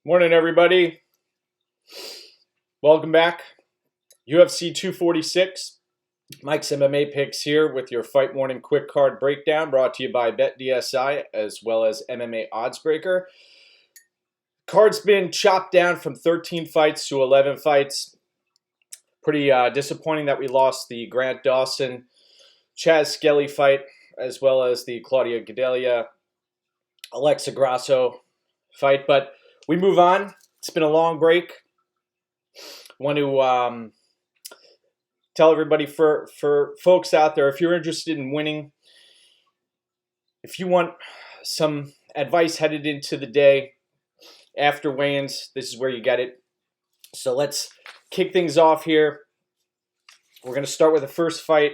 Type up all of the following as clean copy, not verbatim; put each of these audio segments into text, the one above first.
Morning, everybody. Welcome back. UFC 246. Mike's MMA Picks here with your Fight Morning Quick Card Breakdown, brought to you by BetDSI as well as MMA Oddsbreaker. Card's been chopped down from 13 fights to 11 fights. Pretty disappointing that we lost the Grant Dawson Chaz Skelly fight, as well as the Claudia Gadelha Alexa Grasso fight, but we move on. It's been a long break. Want to tell everybody, for folks out there, if you're interested in winning, if you want some advice headed into the day after weigh-ins, this is where you get it. So let's kick things off here. We're going to start with the first fight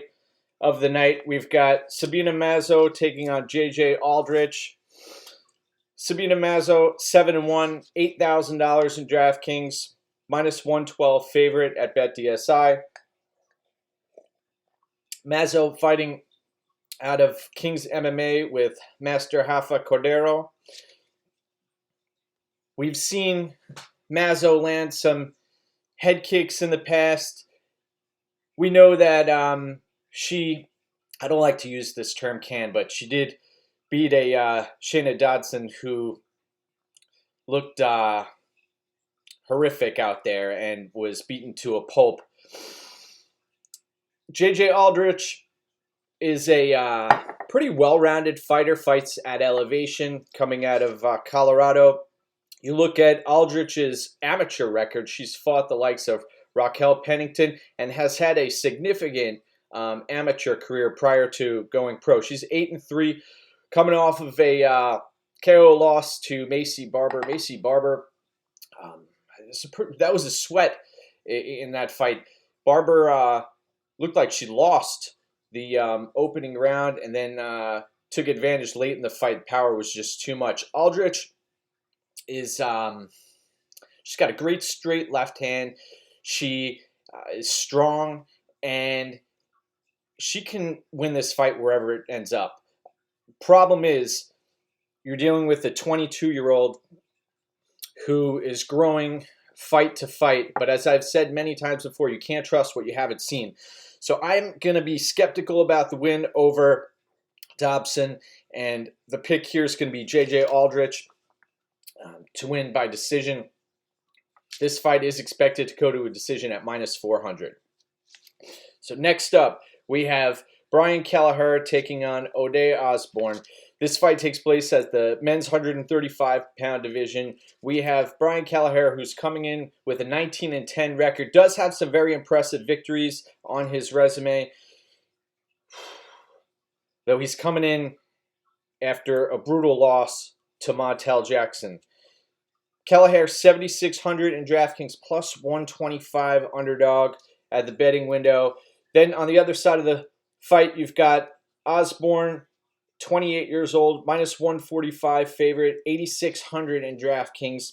of the night. We've got Sabina Mazo taking on Aldrich. Sabina Mazo, 7-1, $8,000 in DraftKings, minus 112 favorite at BetDSI. Mazo fighting out of King's MMA with Master Rafa Cordeiro. We've seen Mazo land some head kicks in the past. We know that I don't like to use this term but she did beat a Shayna Dodson who looked horrific out there and was beaten to a pulp. Aldrich is a pretty well-rounded fighter, fights at elevation, coming out of Colorado. You look at Aldrich's amateur record, she's fought the likes of Holm-Pennington and has had a significant amateur career prior to going pro. She's 8-3. Coming off of a KO loss to Macy Barber. Macy Barber, that was a sweat in that fight. Barber looked like she lost the opening round and then took advantage late in the fight. Power was just too much. Aldrich is she's got a great straight left hand. She is strong and she can win this fight wherever it ends up. Problem is, you're dealing with a 22-year-old who is growing fight to fight. But as I've said many times before, you can't trust what you haven't seen. So I'm going to be skeptical about the win over Dobson. And the pick here is going to be Aldrich to win by decision. This fight is expected to go to a decision at minus 400. So next up, we have Brian Kelleher taking on Ode Osbourne. This fight takes place at the men's 135-pound division. We have Brian Kelleher, who's coming in with a 19-10 record. Does have some very impressive victories on his resume, though he's coming in after a brutal loss to Montel Jackson. Kelleher, 7,600 in DraftKings, plus 125 underdog at the betting window. Then on the other side of the fight, you've got Osbourne, 28 years old, minus 145 favorite, 8,600 in DraftKings.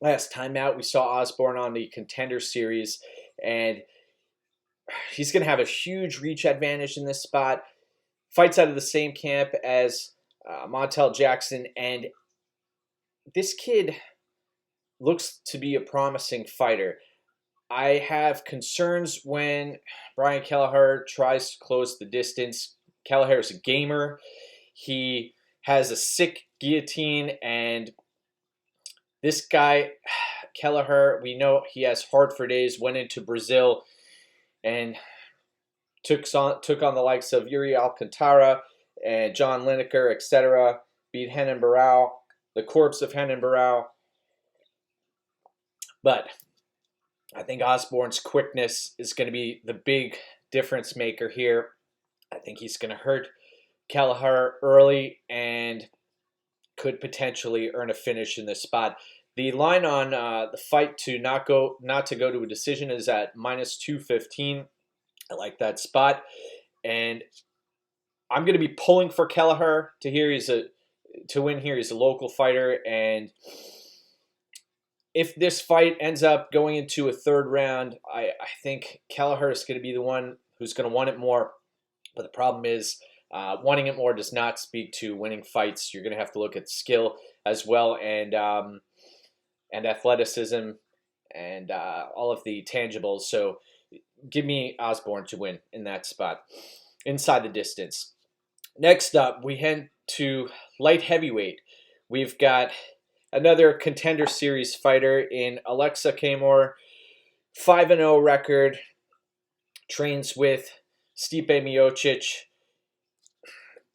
Last time out, we saw Osbourne on the Contender Series, and he's going to have a huge reach advantage in this spot. Fights out of the same camp as Montel Jackson, and this kid looks to be a promising fighter. I have concerns when Brian Kelleher tries to close the distance. Kelleher is a gamer. He has a sick guillotine, and this guy, Kelleher, we know he has hard for days, went into Brazil and took on the likes of Yuri Alcantara and John Lineker, etc. Beat Renan Barão, the corpse of Renan Barão. But I think Osbourne's quickness is going to be the big difference maker here. I think he's going to hurt Kelleher early and could potentially earn a finish in this spot. The line on the fight to not to go to a decision is at -215. I like that spot, and I'm going to be pulling for Kelleher to win here. He's a local fighter, and if this fight ends up going into a third round, I think Kelleher is going to be the one who's going to want it more. But the problem is, wanting it more does not speak to winning fights. You're going to have to look at skill as well, and athleticism, and all of the tangibles. So give me Osbourne to win in that spot, inside the distance. Next up, we head to light heavyweight. We've got another Contender Series fighter in Ledet-Camur, 5-0 record, trains with Stipe Miocic,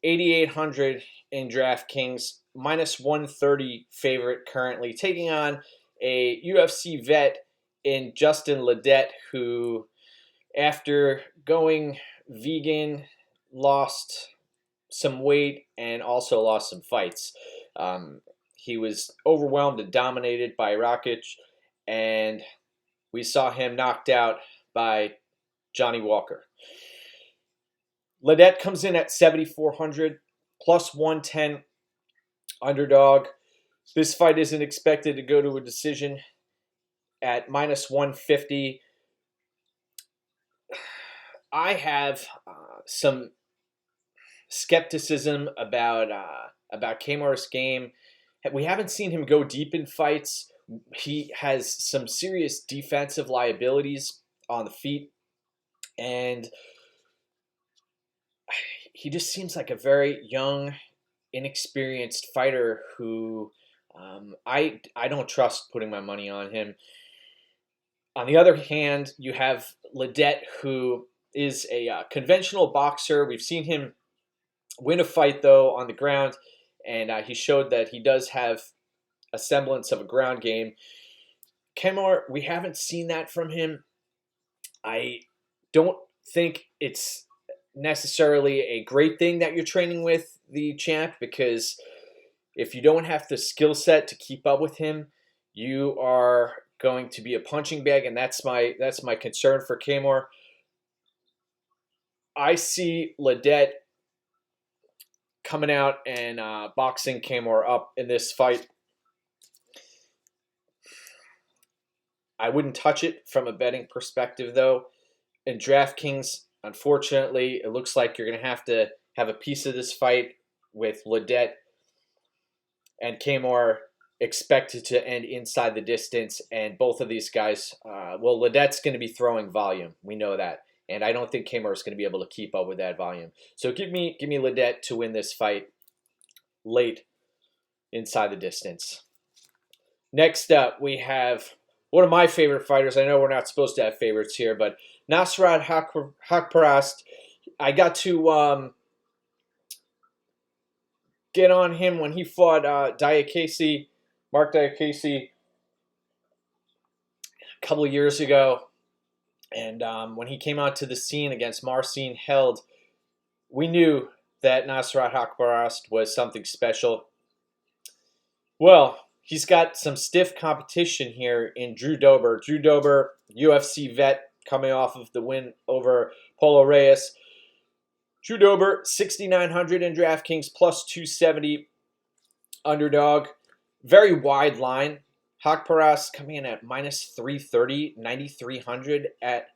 8,800 in DraftKings, -130 favorite currently, taking on a UFC vet in Justin Ledet, who, after going vegan, lost some weight and also lost some fights. He was overwhelmed and dominated by Rakic, and we saw him knocked out by Johnny Walker. Ledet comes in at 7,400, +110 underdog. This fight isn't expected to go to a decision at -150. I have some skepticism about Camur's game. We haven't seen him go deep in fights. He has some serious defensive liabilities on the feet, and he just seems like a very young, inexperienced fighter who I don't trust putting my money on him. On the other hand, you have Ledet, who is a conventional boxer. We've seen him win a fight, though, on the ground, and he showed that he does have a semblance of a ground game. Camur, we haven't seen that from him. I don't think it's necessarily a great thing that you're training with the champ, because if you don't have the skill set to keep up with him, you are going to be a punching bag, and that's my concern for Camur. I see Ledet coming out and boxing Camur up in this fight. I wouldn't touch it from a betting perspective, though. In DraftKings, unfortunately, it looks like you're going to have a piece of this fight with Ledet and Camur expected to end inside the distance, and both of these guys, Ledet's going to be throwing volume. We know that. And I don't think Camur is going to be able to keep up with that volume. So give me Ledet to win this fight late inside the distance. Next up, we have one of my favorite fighters. I know we're not supposed to have favorites here, but Nasrat Haqparast. I got to get on him when he fought Mark Diakese, a couple of years ago. And when he came onto the scene against Marcin Held, we knew that Nasrat Haqparast was something special. Well, he's got some stiff competition here in Drew Dober. Drew Dober, UFC vet, coming off of the win over Polo Reyes. Drew Dober, 6,900 in DraftKings, +270 underdog. Very wide line. Haqparast coming in at -330, 9,300 at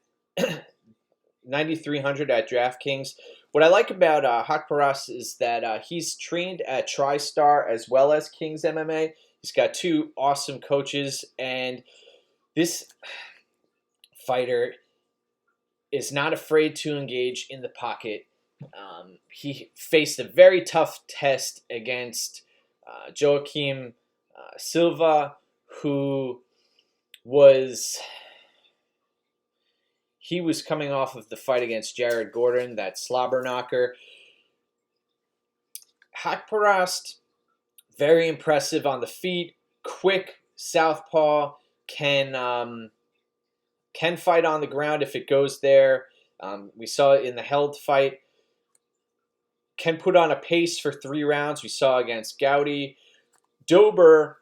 9,300 at DraftKings. What I like about Haqparast is that he's trained at TriStar as well as King's MMA. He's got two awesome coaches, and this fighter is not afraid to engage in the pocket. He faced a very tough test against Joaquim Silva, who was coming off of the fight against Jared Gordon, that slobber knocker. Haqparast, very impressive on the feet, quick southpaw, can fight on the ground if it goes there. We saw it in the Held fight. can put on a pace for 3 rounds. We saw against Gowdy. Dober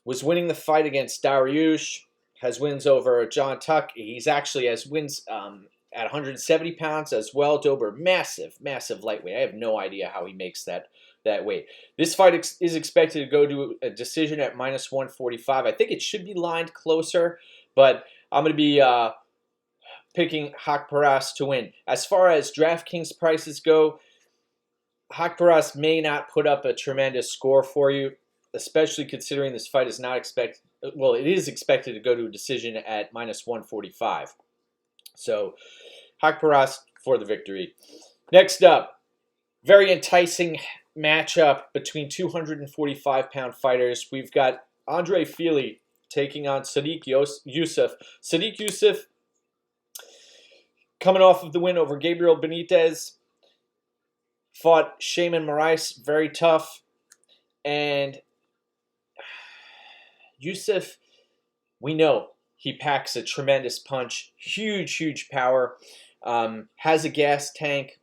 was winning the fight against Dariush, has wins over John Tuck. He's actually has wins at 170 pounds as well. Dober, massive, massive lightweight. I have no idea how he makes that weight. This fight is expected to go to a decision at -145. I think it should be lined closer, but I'm going to be picking Haqparast to win. As far as DraftKings prices go, Haqparast may not put up a tremendous score for you, especially considering this fight is not expected. Well, it is expected to go to a decision at -145. So, Haqparast for the victory. Next up, very enticing matchup between 245-pound fighters. We've got Andre Fili taking on Fili-Yusuff. Fili-Yusuff coming off of the win over Gabriel Benitez, fought Shaman Moraes, very tough. And Yusuff, we know he packs a tremendous punch, huge, huge power, has a gas tank,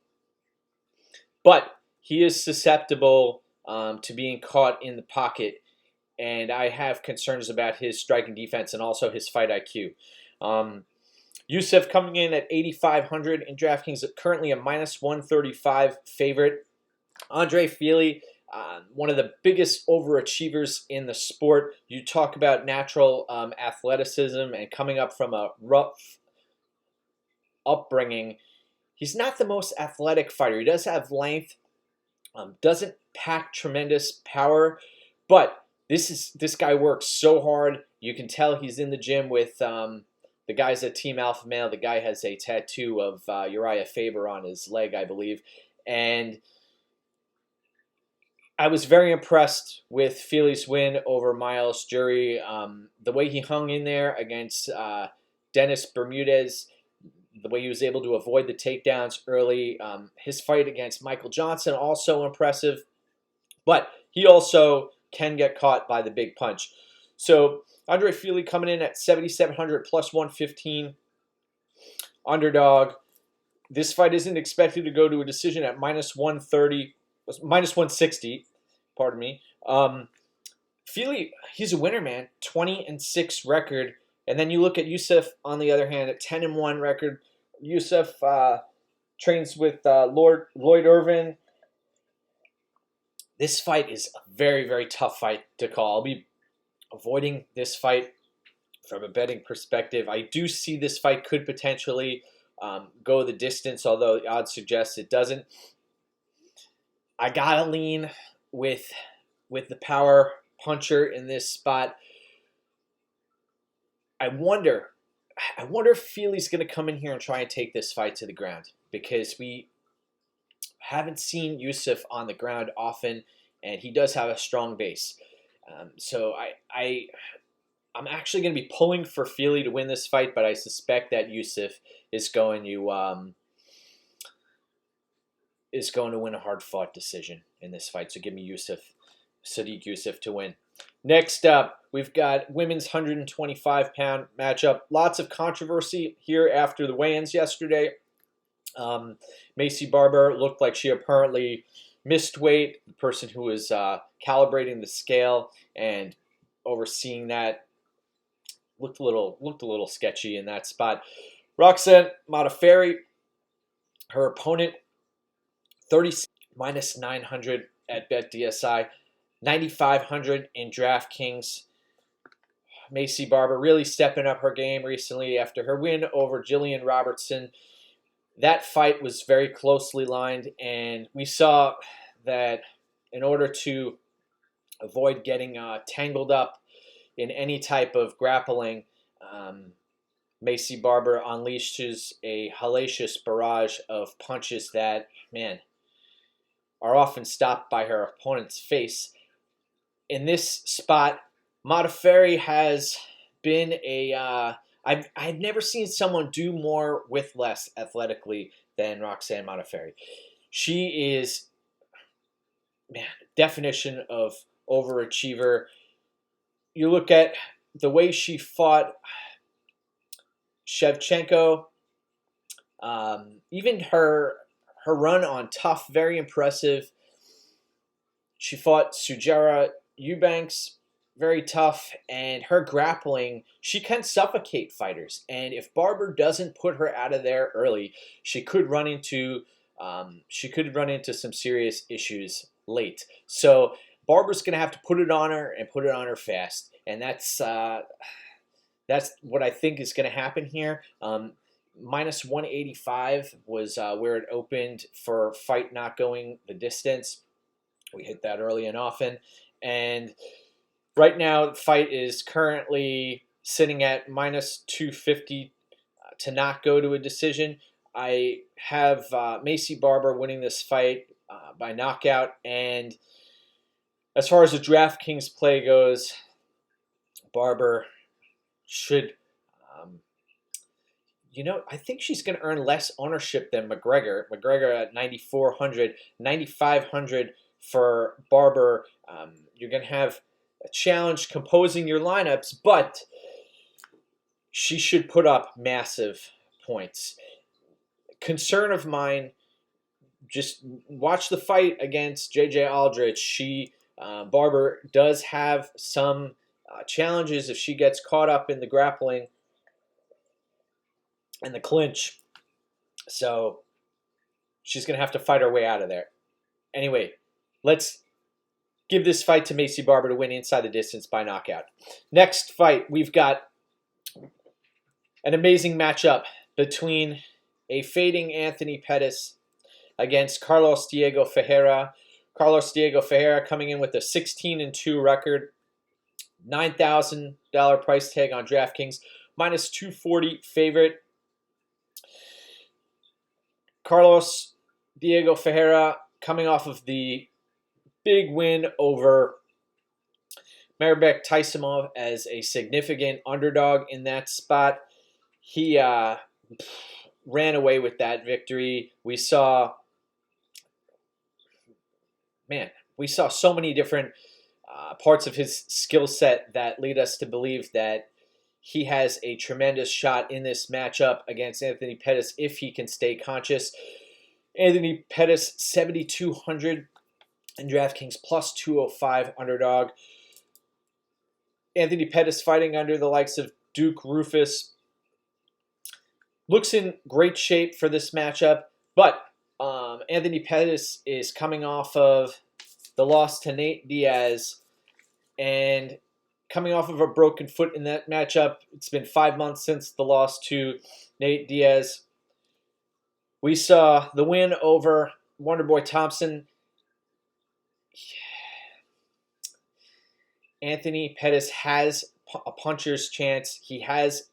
but he is susceptible to being caught in the pocket, and I have concerns about his striking defense and also his fight IQ. Yusuff coming in at 8,500 in DraftKings, currently a -135 favorite. Andre Fili, one of the biggest overachievers in the sport. You talk about natural athleticism and coming up from a rough upbringing. He's not the most athletic fighter. He does have length, doesn't pack tremendous power, but this guy works so hard. You can tell he's in the gym with the guys at Team Alpha Male. The guy has a tattoo of Uriah Faber on his leg, I believe, and I was very impressed with Fili's win over Miles Jury. The way he hung in there against Dennis Bermudez, the way he was able to avoid the takedowns early. His fight against Michael Johnson, also impressive. But he also can get caught by the big punch. So Andre Fili coming in at 7,700 plus 115 underdog. This fight isn't expected to go to a decision at -130. -160, pardon me. Fili, he's a winner, man. 20-6 record. And then you look at Yusuff, on the other hand, at 10-1 record. Yusuff trains with Lloyd Irvin. This fight is a very, very tough fight to call. I'll be avoiding this fight from a betting perspective. I do see this fight could potentially go the distance, although the odds suggest it doesn't. I gotta lean with the power puncher in this spot. I wonder if Fili's going to come in here and try and take this fight to the ground, because we haven't seen Yusuff on the ground often, and he does have a strong base. So I'm actually going to be pulling for Fili to win this fight, but I suspect that Yusuff is going to win a hard-fought decision in this fight. So give me Fili-Yusuff to win. Next up, we've got women's 125-pound matchup. Lots of controversy here after the weigh-ins yesterday. Maycee Barber looked like she apparently missed weight. The person who was calibrating the scale and overseeing that looked a little sketchy in that spot. Roxanne Modafferi, her opponent, 30 -900 at BetDSI, 9,500 in DraftKings. Maycee Barber really stepping up her game recently after her win over Jillian Robertson. That fight was very closely lined, and we saw that in order to avoid getting tangled up in any type of grappling, Maycee Barber unleashes a hellacious barrage of punches that, man, are often stopped by her opponent's face. In this spot, Modafferi has been I've never seen someone do more with less athletically than Roxanne Modafferi. She is, man, definition of overachiever. You look at the way she fought Shevchenko, even her her run on Tough, very impressive. She fought Sujara Eubanks, very tough, and her grappling, she can suffocate fighters. And if Barber doesn't put her out of there early, she could run into some serious issues late. So Barber's going to have to put it on her and put it on her fast, and that's what I think is going to happen here. Minus 185 was where it opened for fight not going the distance. We hit that early and often, and right now the fight is currently sitting at minus 250 to not go to a decision. I have Maycee Barber winning this fight by knockout, and as far as the DraftKings play goes, Barber should, I think she's going to earn less ownership than McGregor. McGregor at 9,400, 9,500 for Barber. You're going to have a challenge composing your lineups, but she should put up massive points. Concern of mine, just watch the fight against J.J. Aldrich. Barber does have some challenges if she gets caught up in the grappling and the clinch. So she's going to have to fight her way out of there. Anyway, let's give this fight to Maycee Barber to win inside the distance by knockout. Next fight, we've got an amazing matchup between a fading Anthony Pettis against Carlos Diego Ferreira. Carlos Diego Ferreira coming in with a 16-2 record, $9,000 price tag on DraftKings, minus 240 favorite. Carlos Diego Ferreira coming off of the big win over Mairbek Taisimov as a significant underdog in that spot. He ran away with that victory. We saw so many different parts of his skill set that lead us to believe that he has a tremendous shot in this matchup against Anthony Pettis if he can stay conscious. Anthony Pettis, 7,200 in DraftKings, plus 205 underdog. Anthony Pettis fighting under the likes of Duke Rufus. Looks in great shape for this matchup, but Anthony Pettis is coming off of the loss to Nate Diaz and coming off of a broken foot in that matchup. It's been 5 months since the loss to Nate Diaz. We saw the win over Wonderboy Thompson. Anthony Pettis has a puncher's chance. He has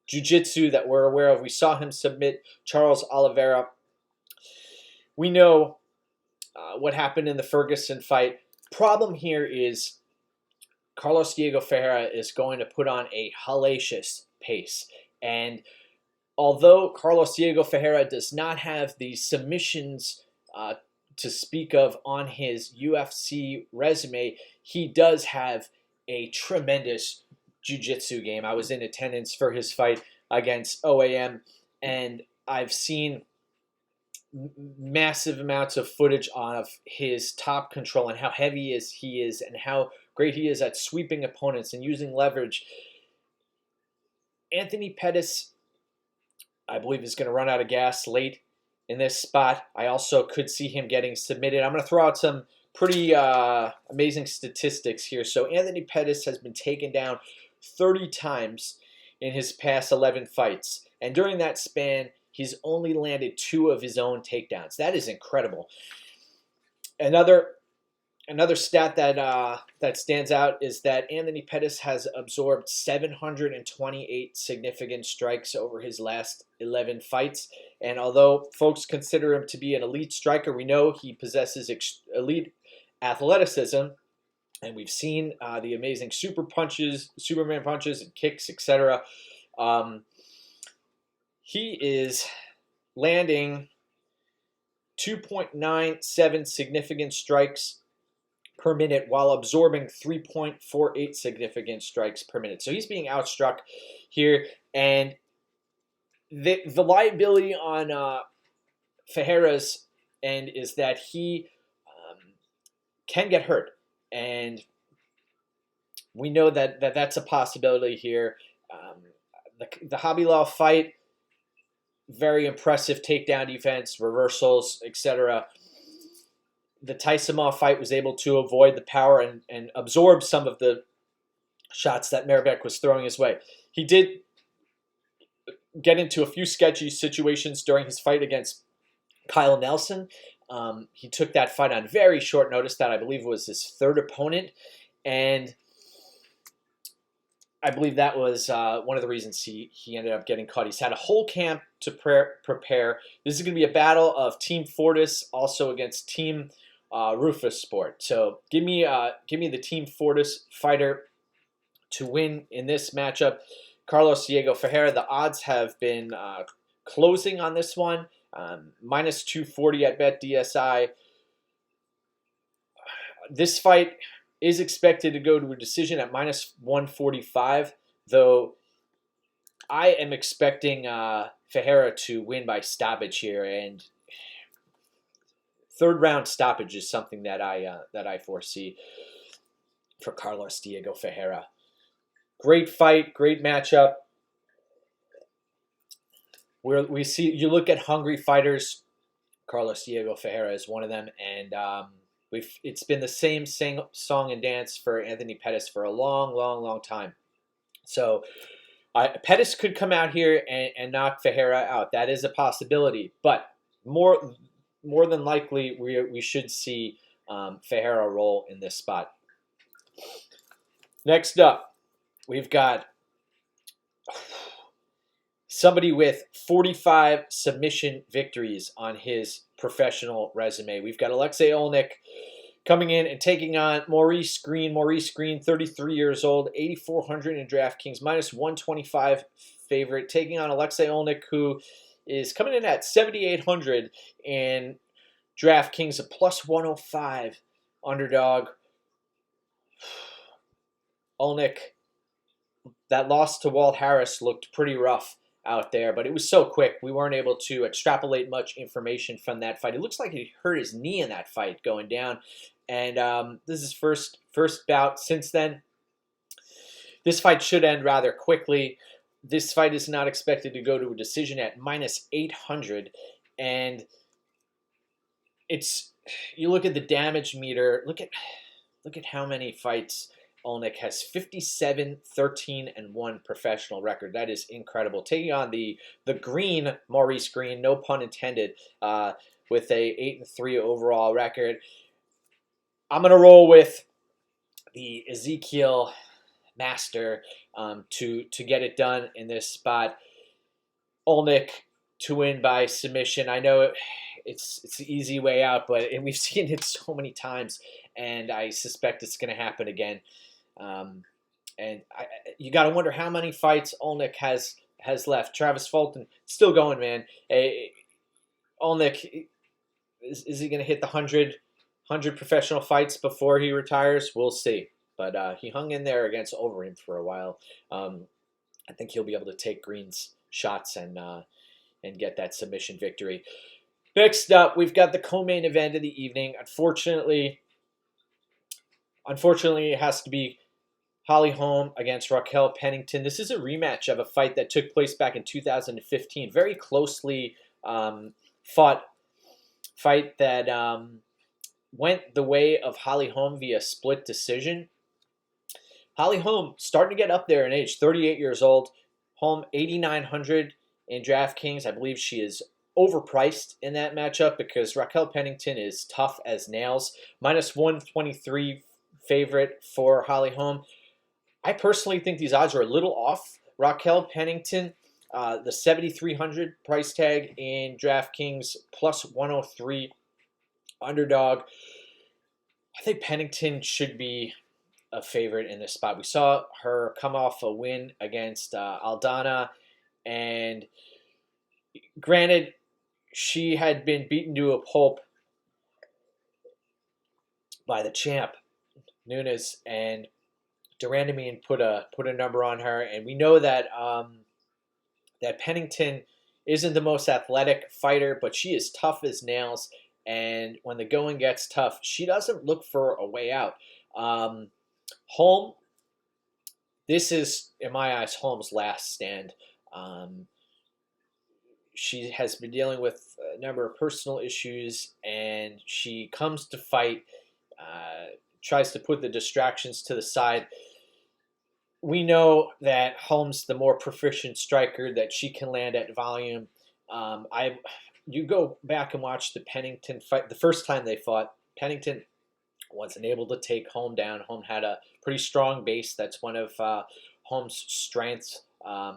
jiu-jitsu that we're aware of. We saw him submit Charles Oliveira. We know what happened in the Ferguson fight. Problem here is Carlos Diego Ferreira is going to put on a hellacious pace. And although Carlos Diego Ferreira does not have the submissions to speak of on his UFC resume, he does have a tremendous jiu-jitsu game. I was in attendance for his fight against OAM, and I've seen massive amounts of footage of his top control and how heavy he is and how great he is at sweeping opponents and using leverage. Anthony Pettis, I believe, is going to run out of gas late in this spot. I also could see him getting submitted. I'm going to throw out some pretty amazing statistics here. So Anthony Pettis has been taken down 30 times in his past 11 fights. And during that span, he's only landed 2 of his own takedowns. That is incredible. Another stat that stands out is that Anthony Pettis has absorbed 728 significant strikes over his last 11 fights. And although folks consider him to be an elite striker, we know he possesses elite athleticism. And we've seen the amazing Superman punches and kicks, etc. He is landing 2.97 significant strikes per minute while absorbing 3.48 significant strikes per minute. So he's being outstruck here. And the liability on Ferreira's end is that he can get hurt, and we know that that's a possibility here. The Khabibullah fight, very impressive takedown defense, reversals, etc. The Tyson fight was able to avoid the power and absorb some of the shots that Merabek was throwing his way. He did get into a few sketchy situations during his fight against Kyle Nelson. He took that fight on very short notice. That I believe was his third opponent, and I believe that was one of the reasons he ended up getting caught. He's had a whole camp to prepare. This is going to be a battle of Team Fortis also against Team Rufus Sport. So give me the Team Fortis fighter to win in this matchup. Carlos Diego Ferreira. The odds have been closing on this one. Minus 240 at BetDSI. This fight is expected to go to a decision at minus 145, though I am expecting Ferreira to win by stoppage here, and third round stoppage is something that I foresee for Carlos Diego Ferreira. Great fight, great matchup. We see, you look at hungry fighters, Carlos Diego Ferreira is one of them, and it's been the same song and dance for Anthony Pettis for a long time. So Pettis could come out here and knock Ferreira out. That is a possibility, but more than likely we should see Ferreira roll in this spot. Next up, we've got somebody with 45 submission victories on his professional resume. We've got Alexei Oleinik coming in and taking on Maurice Greene. Maurice Greene, 33 years old, 8,400 in DraftKings, minus 125 favorite, taking on Alexei Oleinik, who is coming in at 7,800 in DraftKings, a plus 105 underdog. Oleinik, that loss to Walt Harris looked pretty rough out there, but it was so quick. We weren't able to extrapolate much information from that fight. It looks like he hurt his knee in that fight going down, and this is first bout since then. This fight should end rather quickly. This fight is not expected to go to a decision at minus 800, and you look at the damage meter. Look at how many fights Oleinik has. 57, 13, and 1 professional record. That is incredible. Taking on the Green, Maurice Greene, no pun intended, with a 8-3 overall record. I'm going to roll with the Ezekiel Master to get it done in this spot. Oleinik to win by submission. I know it's the easy way out, but we've seen it so many times, and I suspect it's going to happen again. You got to wonder how many fights Oleinik has left. Travis Fulton still going, man. Oleinik, is he going to hit the 100 professional fights before he retires? We'll see. But he hung in there against Overeem for a while. I think he'll be able to take Green's shots and get that submission victory. Next up, we've got the co-main event of the evening. Unfortunately, it has to be Holly Holm against Holm-Pennington. This is a rematch of a fight that took place back in 2015. Very closely fought fight that went the way of Holly Holm via split decision. Holly Holm starting to get up there in age, 38 years old. Holm 8,900 in DraftKings. I believe she is overpriced in that matchup because Holm-Pennington is tough as nails. Minus 123 favorite for Holly Holm. I personally think these odds are a little off. Holm-Pennington, the 7,300 price tag in DraftKings, plus 103 underdog. I think Pennington should be a favorite in this spot. We saw her come off a win against Aldana, and granted, she had been beaten to a pulp by the champ Nunes, and de Randamie put a number on her, and we know that that Pennington isn't the most athletic fighter, but she is tough as nails. And when the going gets tough, she doesn't look for a way out. Holm, this is, in my eyes, Holm's last stand. She has been dealing with a number of personal issues, and she comes to fight, tries to put the distractions to the side. We know that Holm's the more proficient striker, that she can land at volume. You go back and watch the Pennington fight. The first time they fought, Pennington wasn't able to take Holm down. Holm had a pretty strong base. That's one of Holm's strengths.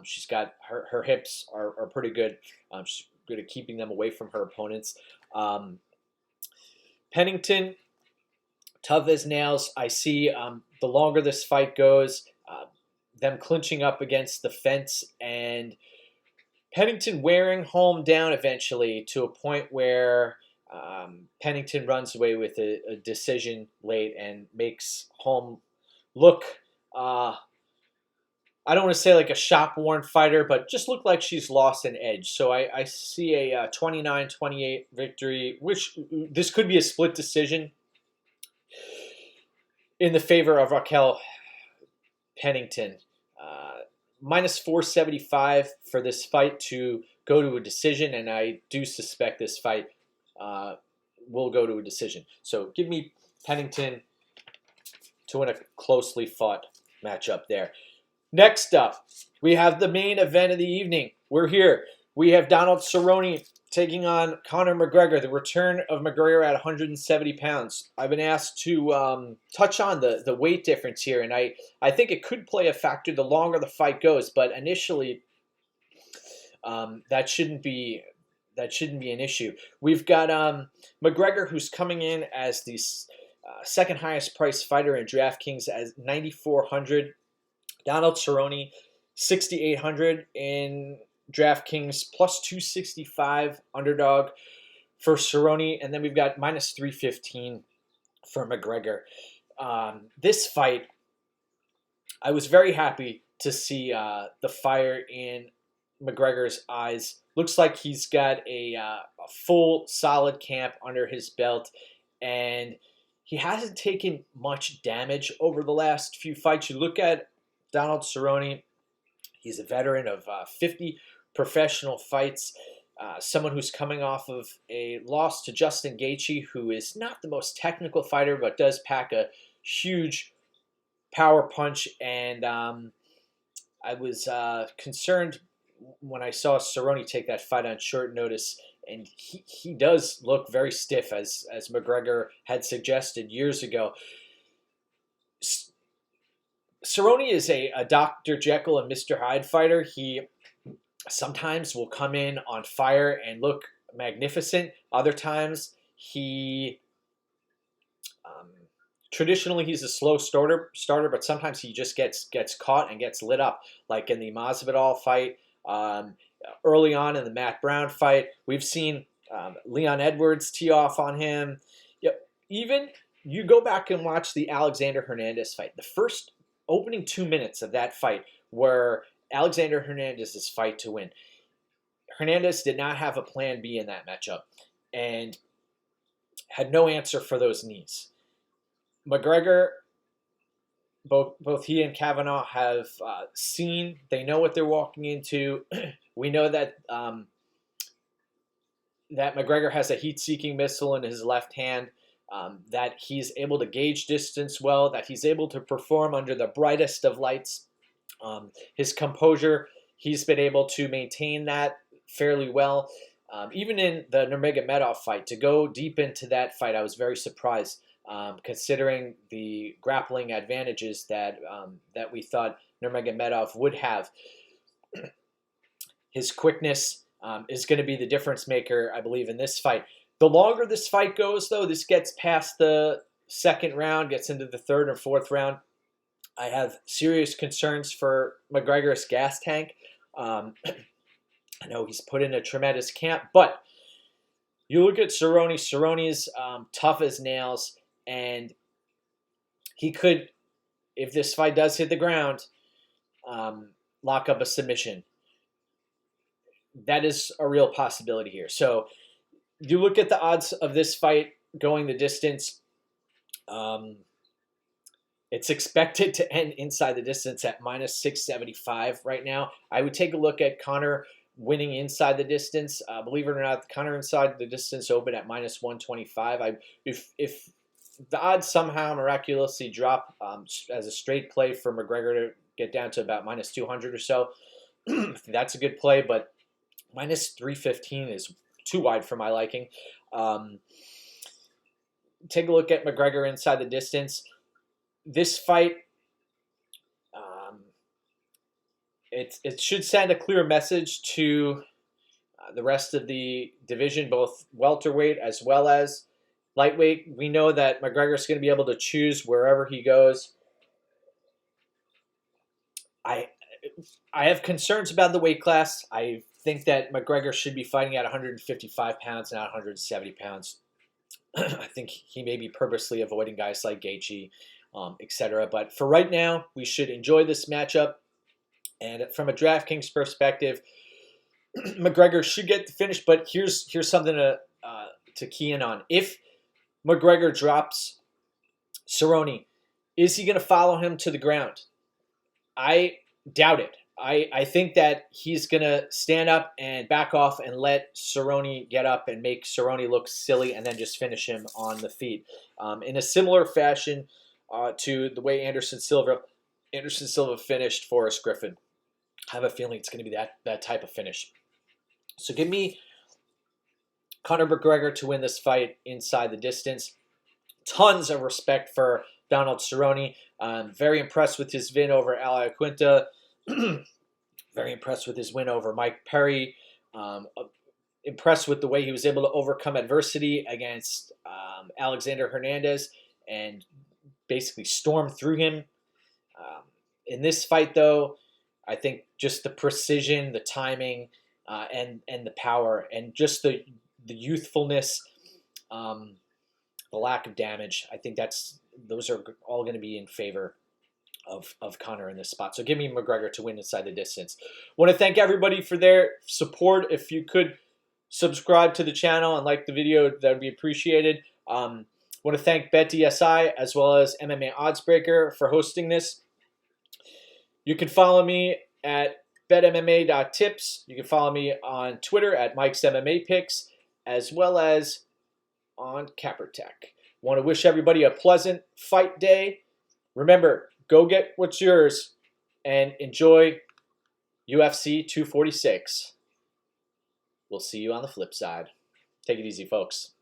She's got her hips are pretty good. She's good at keeping them away from her opponents. Pennington, tough as nails. I see the longer this fight goes, them clinching up against the fence, and Pennington wearing Holm down eventually to a point where Pennington runs away with a decision late and makes Holm look, I don't want to say like a shop-worn fighter, but just look like she's lost an edge. So I see a 29-28 victory, which this could be a split decision in the favor of Raquel Pennington. Minus 475 for this fight to go to a decision, and I do suspect this fight will go to a decision. So give me Pennington to win a closely fought matchup there. Next up, we have the main event of the evening. We're here. We have Donald Cerrone taking on Conor McGregor, the return of McGregor at 170 pounds. I've been asked to touch on the weight difference here, and I think it could play a factor the longer the fight goes, but initially that shouldn't be an issue. We've got McGregor, who's coming in as the second highest priced fighter in DraftKings at 9,400. Donald Cerrone, 6,800 in DraftKings, plus 265 underdog for Cerrone, and then we've got minus 315 for McGregor. This fight, I was very happy to see the fire in McGregor's eyes. Looks like he's got a full, solid camp under his belt, and he hasn't taken much damage over the last few fights. You look at Donald Cerrone, he's a veteran of 50 professional fights, someone who's coming off of a loss to Justin Gaethje, who is not the most technical fighter, but does pack a huge power punch. And I was concerned when I saw Cerrone take that fight on short notice, and he does look very stiff, as McGregor had suggested years ago. Cerrone is a Dr. Jekyll and Mr. Hyde fighter. He sometimes will come in on fire and look magnificent. Other times, traditionally he's a slow starter, but sometimes he just gets caught and gets lit up, like in the Masvidal fight. Early on in the Matt Brown fight, we've seen Leon Edwards tee off on him. Even you go back and watch the Alexander Hernandez fight. The first opening 2 minutes of that fight were Alexander Hernandez's fight to win. Hernandez did not have a plan B in that matchup and had no answer for those knees. McGregor, both he and Kavanaugh have seen, they know what they're walking into. We know that that McGregor has a heat-seeking missile in his left hand, that he's able to gauge distance well, that he's able to perform under the brightest of lights. His composure, he's been able to maintain that fairly well. Even in the Nurmagomedov fight, to go deep into that fight, I was very surprised, considering the grappling advantages that we thought Nurmagomedov would have. His quickness is going to be the difference maker, I believe, in this fight. The longer this fight goes, though, this gets past the second round, gets into the third or fourth round, I have serious concerns for McGregor's gas tank. I know he's put in a tremendous camp, but you look at Cerrone. Cerrone's tough as nails, and he could, if this fight does hit the ground, lock up a submission. that is a real possibility here. So you look at the odds of this fight going the distance. It's expected to end inside the distance at -675 right now. I would take a look at Conor winning inside the distance. Believe it or not, Conor inside the distance open at -125. If the odds somehow miraculously drop as a straight play for McGregor to get down to about -200 or so, that's a good play. But -315 is too wide for my liking. Take a look at McGregor inside the distance. This fight, it should send a clear message to the rest of the division, both welterweight as well as lightweight. We know that McGregor's going to be able to choose wherever he goes. I have concerns about the weight class. I think that McGregor should be fighting at 155 pounds, not 170 pounds. I think he may be purposely avoiding guys like Gaethje, etc. But for right now, we should enjoy this matchup. And from a DraftKings perspective, McGregor should get the finish. But here's something to key in on. If McGregor drops Cerrone, is he going to follow him to the ground? I doubt it. I think that he's going to stand up and back off and let Cerrone get up and make Cerrone look silly and then just finish him on the feet. In a similar fashion to the way Anderson Silva finished Forrest Griffin. I have a feeling it's going to be that type of finish. So give me Conor McGregor to win this fight inside the distance. Tons of respect for Donald Cerrone. Very impressed with his win over Al Iaquinta. Very impressed with his win over Mike Perry. Impressed with the way he was able to overcome adversity against Alexander Hernandez and basically storm through him. In this fight, though, I think just the precision, the timing, and the power, and just the youthfulness, the lack of damage. I think those are all going to be in favor of Conor in this spot. So give me McGregor to win inside the distance. Want to thank everybody for their support. If you could subscribe to the channel and like the video, that would be appreciated. Want to thank BetDSI as well as MMA Oddsbreaker for hosting this. You can follow me at betmma.tips. You can follow me on Twitter at MikesMMAPicks as well as on CapperTech. Want to wish everybody a pleasant fight day. Remember, go get what's yours and enjoy UFC 246. We'll see you on the flip side. Take it easy, folks.